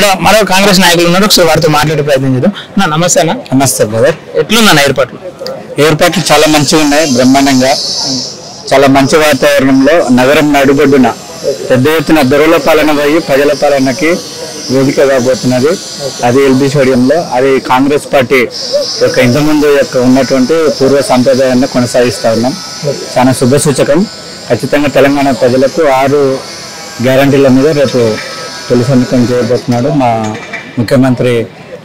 ఇక్కడ మరో కాంగ్రెస్ నాయకులు ఉన్నారు, ఒకసారి వారితో మాట్లాడే ప్రయత్నం చేద్దాం. నమస్తే అన్న. నమస్తే బ్రదర్. ఎట్లుందన్న ఏర్పాట్లు? ఏర్పాట్లు చాలా మంచిగా ఉన్నాయి, బ్రహ్మాండంగా. చాలా మంచి వాతావరణంలో నగరం నడుబొడ్డున పెద్ద ఎత్తున దొరల పాలన పోయి ప్రజల పాలనకి వేదిక కాబోతున్నది. అది ఎల్బీ స్టేడియంలో. అది కాంగ్రెస్ పార్టీ యొక్క ఇంతకుముందు యొక్క ఉన్నటువంటి పూర్వ సాంప్రదాయాన్ని కొనసాగిస్తా ఉన్నాం. చాలా శుభసూచకం. ఖచ్చితంగా తెలంగాణ ప్రజలకు 6 గ్యారంటీల మీద రేపు తొలి సంతకం చేయబోతున్నాడు మా ముఖ్యమంత్రి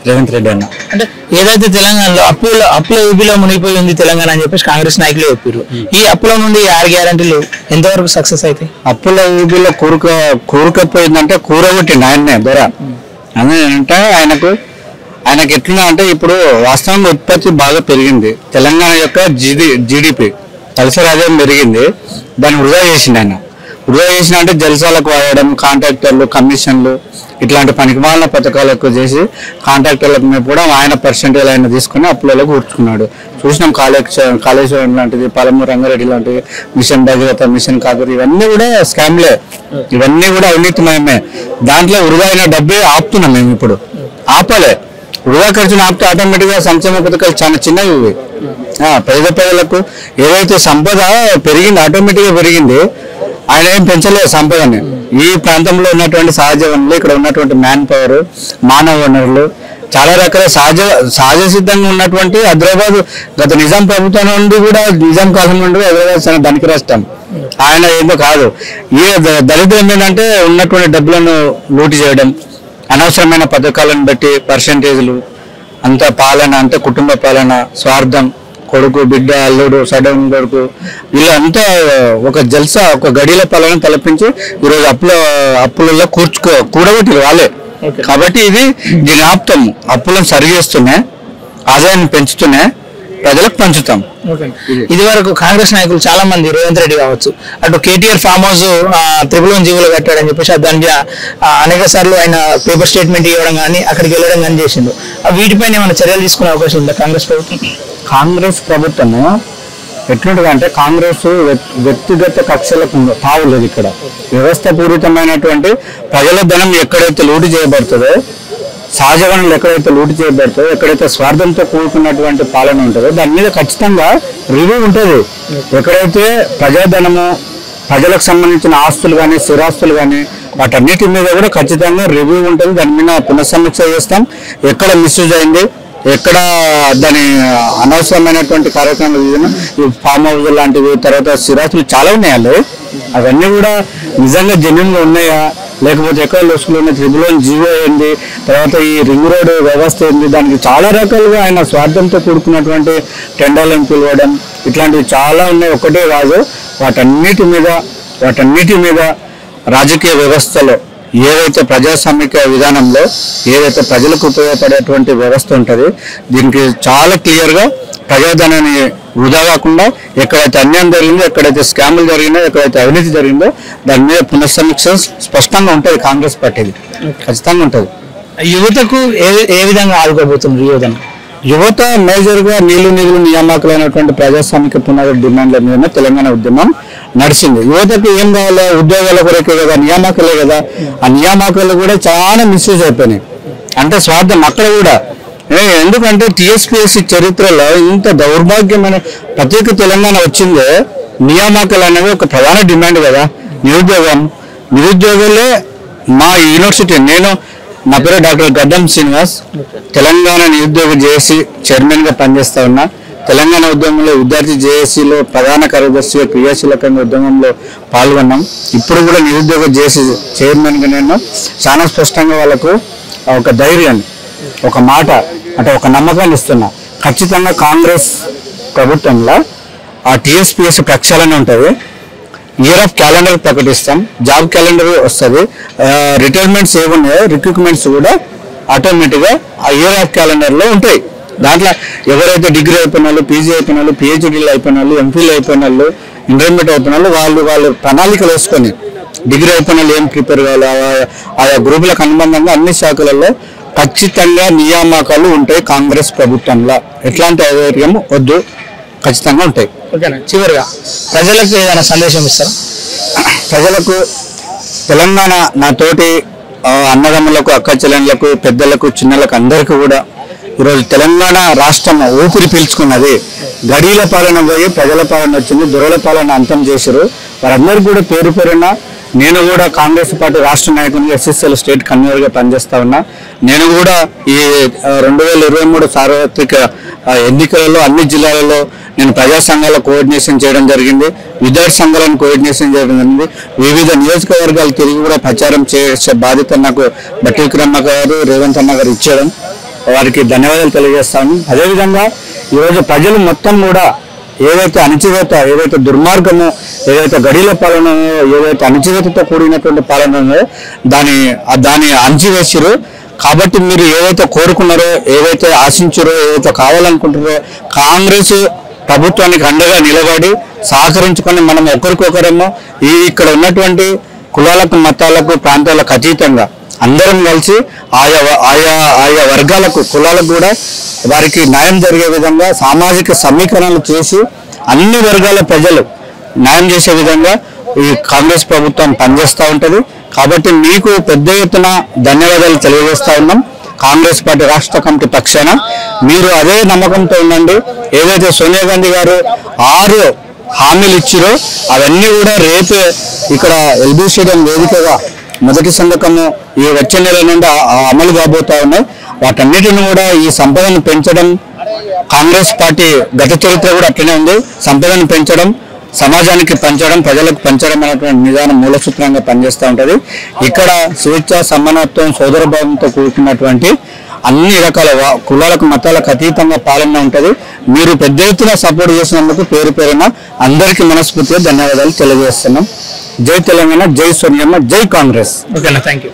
రేవంత్ రెడ్డి అన్న. అంటే ఏదైతే తెలంగాణలో అప్పుల ఊబిలో మునిగిపోయి ఉంది తెలంగాణ అని చెప్పేసి కాంగ్రెస్ నాయకులు చెప్పారు. ఈ అప్పుల నుండి 6 గ్యారంటీలు ఎంతవరకు సక్సెస్ అవుతాయి? అప్పుల ఊబిలో కూరుకపోయిందంటే కూరగొట్టిండు ఆయన్నే దొర. అంటే ఆయనకు ఎట్లా అంటే ఇప్పుడు వాస్తవంగా ఉత్పత్తి బాగా పెరిగింది. తెలంగాణ యొక్క జీడిపి తలసరి ఆదాయం పెరిగింది. దాన్ని వృధా చేసిండు ఆయన. వృధా చేసిన అంటే జల్సాలకు వాడడం, కాంట్రాక్టర్లు, కమిషన్లు ఇట్లాంటి పనికిమాలిన పథకాలకు చేసి కాంట్రాక్టర్లకు కూడా ఆయన పర్సెంటేజ్ ఆయన తీసుకుని అప్పులలో కూర్చుకున్నాడు. చూసినాం కాళేశ్వరం లాంటిది, పాలమూరు రంగారెడ్డి లాంటిది, మిషన్ భగీరథ, మిషన్ కాకూరి, ఇవన్నీ కూడా స్కామ్లే, ఇవన్నీ కూడా అవినీతిమయమే. దాంట్లో వృధా అయిన డబ్బే ఆపుతున్నాం మేము. ఇప్పుడు ఆపాలి. వృధా ఖర్చును ఆపితే ఆటోమేటిక్గా సంక్షేమ పథకాలు చాలా చిన్నవి ఇవి. ప్రజలకు ఏదైతే సంపద పెరిగింది, ఆటోమేటిక్గా పెరిగింది. ఆయన ఏం పెంచలేదు సంపదని. ఈ ప్రాంతంలో ఉన్నటువంటి సహజ వనరులు, ఇక్కడ ఉన్నటువంటి మ్యాన్ పవర్, మానవ వనరులు, చాలా రకాల సహజ సిద్ధంగా ఉన్నటువంటి హైదరాబాద్ గత నిజాం ప్రభుత్వం నుండి కూడా, నిజాం కాలం నుండి హైదరాబాద్ చాలా ధనిక రాష్ట్రం. ఆయన ఏదో కాదు. ఈ దరిద్రం ఏంటంటే ఉన్నటువంటి డబ్బులను లూటి చేయడం, అనవసరమైన పథకాలను బట్టి పర్సెంటేజ్లు, అంత పాలన, అంత కుటుంబ పాలన, స్వార్థం, కొడుకు, బిడ్డ, అల్లుడు, సడన్ కొడుకు, వీళ్ళంతా ఒక జల్సా, ఒక గడిల పాలన తలపించి ఈరోజు అప్పులలో కూడగొట్టారు వాళ్ళే. కాబట్టి దీని ఆప్తం. అప్పులను సరిచేస్తున్నాయి, ఆదాయాన్ని పెంచుతున్నాయి, ప్రజలకు పంచుతాం. ఇది వరకు కాంగ్రెస్ నాయకులు చాలా మంది, రేవంత్ రెడ్డి కావచ్చు, అటు కేటీఆర్ ఫామ్ హౌస్ 111 జీవోలు కట్టాడని చెప్పేసి దాని అనేక సార్లు ఆయన పేపర్ స్టేట్మెంట్ ఇవ్వడం కానీ అక్కడికి వెళ్ళడం కానీ చేసిండు. వీటిపైన ఏమైనా చర్యలు తీసుకునే అవకాశం ఉందా కాంగ్రెస్ ప్రభుత్వం? కాంగ్రెస్ ప్రభుత్వము ఎట్లుంటుంది అంటే, కాంగ్రెస్ వ్యక్తిగత కక్షలకు తావులేదు. ఇక్కడ వ్యవస్థపూరితమైనటువంటి ప్రజల ధనం ఎక్కడైతే లూటు చేయబడుతుందో, సహజ వనరులు ఎక్కడైతే లూటు చేయబడుతుందో, ఎక్కడైతే స్వార్థంతో కూడుకున్నటువంటి పాలన ఉంటుందో దాని మీద ఖచ్చితంగా రివ్యూ ఉంటుంది. ఎక్కడైతే ప్రజాధనము, ప్రజలకు సంబంధించిన ఆస్తులు కానీ, స్థిరాస్తులు కానీ, వాటన్నిటి మీద కూడా ఖచ్చితంగా రివ్యూ ఉంటుంది. దాని మీద పునఃసమీక్ష చేస్తాం. ఎక్కడ మిస్యూజ్ అయింది, ఎక్కడ దాని అనవసరమైనటువంటి కార్యక్రమాలు, ఈ ఫామ్ హౌస్ లాంటివి, తర్వాత స్థిరాస్తులు చాలా ఉన్నాయండి. అవన్నీ కూడా నిజంగా జెన్యూన్గా ఉన్నాయా, లేకపోతే ఎక్కడ లోసుకులు ఉన్న 111 జీవో ఏంది, తర్వాత ఈ రింగ్ రోడ్ వ్యవస్థ ఏంది, దానికి చాలా రకాలుగా ఆయన స్వార్థంతో కూడుకున్నటువంటి టెండర్లను పిలవడం, ఇట్లాంటివి చాలా ఉన్నాయి. ఒకటే కాదు, వాటన్నిటి మీద రాజకీయ వ్యవస్థలో ఏదైతే ప్రజాస్వామిక విధానంలో ఏదైతే ప్రజలకు ఉపయోగపడేటువంటి వ్యవస్థ ఉంటుంది, దీనికి చాలా క్లియర్గా ప్రజాధనాన్ని వృధా కాకుండా, ఎక్కడైతే అన్యాయం జరిగిందో, ఎక్కడైతే స్కాములు జరిగిందో, ఎక్కడైతే అవినీతి జరిగిందో దాని మీద పునఃసమీక్ష స్పష్టంగా ఉంటుంది. కాంగ్రెస్ పార్టీది ఖచ్చితంగా ఉంటుంది. యువతకు ఏ విధంగా ఆదుకోబోతుంది? యువత మేజర్గా నిధులు నియామకాలైనటువంటి ప్రజాస్వామిక పునరుద్ధరణ డిమాండ్ల మీద తెలంగాణ ఉద్యమం నడిచింది. యువతకు ఏం కావాలో, ఉద్యోగాల కొరకే కదా, నియామకాలే కదా. ఆ నియామకాలు కూడా చాలా మిస్యూజ్ అయిపోయినాయి. అంటే స్వార్థం అక్కడ కూడా. ఎందుకంటే టీఎస్పీఎస్సీ చరిత్రలో ఇంత దౌర్భాగ్యమైన ప్రత్యేక తెలంగాణ వచ్చిందే, నియామకాలు అనేవి ఒక ప్రధాన డిమాండ్ కదా. నిరుద్యోగులే మా యూనివర్సిటీ, నా పేరు డాక్టర్ గడ్డం శ్రీనివాస్, తెలంగాణ నిరుద్యోగ జేఏసీ చైర్మన్గా పనిచేస్తా ఉన్నా. తెలంగాణ ఉద్యమంలో విద్యార్థి జేఏసీలో ప్రధాన కార్యదర్శిగా క్రియాశీలకంగా ఉద్యమంలో పాల్గొన్నాం. ఇప్పుడు కూడా నిరుద్యోగ జేఏసీ చైర్మన్గా నేను చాలా స్పష్టంగా వాళ్ళకు ఒక ధైర్యాన్ని, ఒక మాట, అంటే ఒక నమ్మకాన్ని ఇస్తున్నా. ఖచ్చితంగా కాంగ్రెస్ ప్రభుత్వంలో ఆ టీఎస్పీఎస్ ప్రక్షాళన ఉంటుంది. ఇయర్ ఆఫ్ క్యాలెండర్ ప్రకటిస్తాం, జాబ్ క్యాలెండర్ వస్తుంది, రిటైర్మెంట్స్ ఏమున్నాయో రిక్రూట్మెంట్స్ కూడా ఆటోమేటిక్గా ఆ ఇయర్ ఆఫ్ క్యాలెండర్లో ఉంటాయి. దాంట్లో ఎవరైతే డిగ్రీ అయిపోయిన వాళ్ళు, పీజీ అయిపోయిన వాళ్ళు, పిహెచ్డీలు అయిపోయిన వాళ్ళు, ఎంఫిల్ అయిపోయిన వాళ్ళు, ఇంటర్మీడియట్ అయిపోయిన వాళ్ళు ప్రణాళికలు వేసుకొని డిగ్రీ అయిపోయిన వాళ్ళు ఏం ప్రిపేర్ కావాలి, ఆయా గ్రూపులకు అనుబంధంగా అన్ని శాఖలలో ఖచ్చితంగా నియామకాలు ఉంటాయి. కాంగ్రెస్ ప్రభుత్వంలో ఎట్లాంటి అధైర్యం వద్దు, ఖచ్చితంగా ఉంటాయి. ఓకేనా? చివరిగా ప్రజలకు ఏదైనా సందేశం ఇస్తారా? ప్రజలకు తెలంగాణ నా తోటి అన్నదమ్ములకు, అక్క చెల్లెళ్ళకు, పెద్దలకు, చిన్నలకు అందరికీ కూడా ఈరోజు తెలంగాణ రాష్ట్రం ఊపిరి పీల్చుకున్నది. గడీల పాలన పోయి ప్రజల పాలన వచ్చింది, దొరల పాలన అంతం చేశారు. వారందరికీ కూడా పేరు పేరున నేను కూడా కాంగ్రెస్ పార్టీ రాష్ట్ర నాయకునిగా SSL స్టేట్ కన్వీనర్గా పనిచేస్తా ఉన్నా. నేను కూడా ఈ 2023 సార్వత్రిక ఎన్నికలలో అన్ని జిల్లాలలో నేను ప్రజా సంఘాల కోఆర్డినేషన్ చేయడం జరిగింది, విద్యార్థి సంఘాలను కోఆర్డినేషన్ చేయడం జరిగింది. వివిధ నియోజకవర్గాలు తిరిగి కూడా ప్రచారం చేసే బాధ్యత నాకు బట్టి విక్రమ గారు, రేవంత్ అన్న గారు ఇచ్చేయడం, వారికి ధన్యవాదాలు తెలియజేస్తాను. అదేవిధంగా ఈరోజు ప్రజలు మొత్తం కూడా ఏదైతే అణచివేత, ఏదైతే దుర్మార్గమో, ఏదైతే గడిల పాలన, ఏదైతే అణచివేతతో కూడినటువంటి పాలన దాన్ని అణచివేసారు. కాబట్టి మీరు ఏదైతే కోరుకున్నారో, ఏదైతే ఆశించారో, ఏదైతే కావాలనుకుంటారో కాంగ్రెస్ ప్రభుత్వానికి అండగా నిలబడి సహకరించుకొని మనం ఒకరికొకరేమో ఇక్కడ ఉన్నటువంటి కులాలకు, మతాలకు, ప్రాంతాలకు అతీతంగా అందరం కలిసి ఆయా వర్గాలకు, కులాలకు కూడా వారికి న్యాయం జరిగే విధంగా సామాజిక సమీకరణలు చేసి అన్ని వర్గాల ప్రజలు న్యాయం చేసే విధంగా ఈ కాంగ్రెస్ ప్రభుత్వం పనిచేస్తూ ఉంటుంది. కాబట్టి మీకు పెద్ద ఎత్తున ధన్యవాదాలు తెలియజేస్తా ఉన్నాం. కాంగ్రెస్ పార్టీ రాష్ట్ర కమిటీ పక్షాన మీరు అదే నమ్మకంతో ఉండండి. ఏదైతే సోనియా గాంధీ గారు 6 హామీలు ఇచ్చిరో అవన్నీ కూడా రేపే ఇక్కడ ఎల్బీ స్టేడియం వేదికగా మొదటి సంతకము ఈ వచ్చే నెల నుండి అమలు కాబోతా ఉన్నాయి. వాటన్నిటిని కూడా ఈ సంపదను పెంచడం, కాంగ్రెస్ పార్టీ గత చరిత్ర కూడా అట్లనే ఉంది. సంపదను పెంచడం, సమాజానికి పంచడం, ప్రజలకు పంచడం అనేటువంటి నిదానం మూలసూత్రంగా పనిచేస్తూ ఉంటుంది. ఇక్కడ స్వేచ్ఛ, సమానత్వం, సోదరభావంతో కూడుకున్నటువంటి అన్ని రకాల కులాలకు, మతాలకు అతీతంగా పాలన ఉంటుంది. మీరు పెద్ద ఎత్తున సపోర్ట్ చేసినందుకు పేరు పేరున అందరికీ మనస్ఫూర్తిగా ధన్యవాదాలు తెలియజేస్తున్నాం. జై తెలంగాణ, జై సోనియమ్మ, జై కాంగ్రెస్. ఓకేనా, థ్యాంక్ యూ.